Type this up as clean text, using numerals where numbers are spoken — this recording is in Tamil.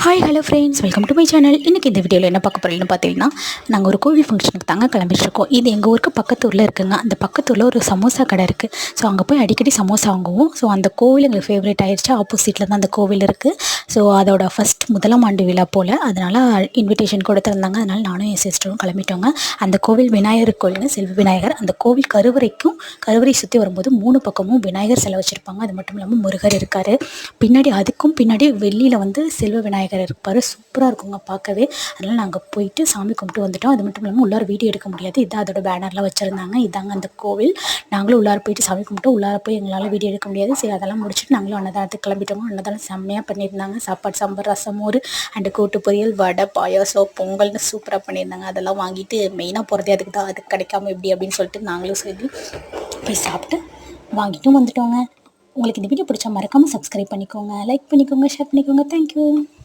Hi hello friends, welcome to my channel. இன்றைக்கி இந்த வீடியோவில் என்ன பார்க்க போகிறீங்கன்னு பார்த்தீங்கன்னா, நாங்கள் ஒரு கோவில் ஃபங்க்ஷனுக்கு தாங்க கிளம்பிட்டுருக்கோம். இது எங்கள் ஊருக்கு பக்கத்து ஊரில் இருக்குங்க. அந்த பக்கத்தூரில் ஒரு சமோசா கடை இருக்குது. ஸோ அங்கே போய் அடிக்கடி சமோசா வாங்குவோம். ஸோ அந்த கோவில் எங்களுக்கு ஃபேவரட் ஆகிடுச்சு. ஆப்போசிட்டில் தான் அந்த கோவில் இருக்குது. ஸோ அதோட முதலாம் ஆண்டு விழா போல், அதனால் இன்விடேஷன் கொடுத்துருந்தாங்க. அதனால் நானும் என் சிஸ்டரும் கிளம்பிட்டோங்க. அந்த கோவில் விநாயகர் கோவிலுங்க, செல்வ விநாயகர். அந்த கோவில் கருவறை சுற்றி வரும்போது 3 பக்கமும் விநாயகர் சிலை வச்சுருப்பாங்க. அது மட்டும் இல்லாமல் முருகர் இருக்கார். பின்னாடி வெள்ளியில் வந்து செல்வ விநாயகர் இருப்பார். சூப்பராக இருக்குங்க பார்க்கவே. அதனால் நாங்கள் போயிட்டு சாமி கும்பிட்டு வந்துட்டோம். அது மட்டும் இல்லாமல் உள்ளார வீடியோ எடுக்க முடியாது. இதான் அதோட பேனர்லாம் வச்சுருந்தாங்க. இதாங்க அந்த கோவில். நாங்களும் உள்ளார போயிட்டு சாமி கும்பிட்டோம். உள்ளார போய் எங்களால் வீடியோ எடுக்க முடியாது. சரி, அதெல்லாம் முடிச்சுட்டு நாங்களும் அன்னதானத்துக்கு கிளம்பிட்டோங்க. அன்னதானம் செம்மையாக பண்ணியிருந்தாங்க. சாப்பாடு, சாம்பார், ரசம், மோர் அண்டு கூட்டு பொரியல், வடை, பாயாசம், பொங்கல்னு சூப்பராக பண்ணியிருந்தாங்க. அதெல்லாம் வாங்கிட்டு மெயினாக போகிறதே அதுக்கு தான். அதுக்கு கிடைக்காம எப்படி அப்படின்னு சொல்லிட்டு நாங்களும் சொல்லி போய் சாப்பிட்டு வாங்கிட்டும் வந்துட்டோங்க. உங்களுக்கு இந்த வீடியோ பிடிச்சா மறக்காமல் சப்ஸ்கிரைப் பண்ணிக்கோங்க, லைக் பண்ணிக்கோங்க, ஷேர் பண்ணிக்கோங்க. தேங்க்யூ.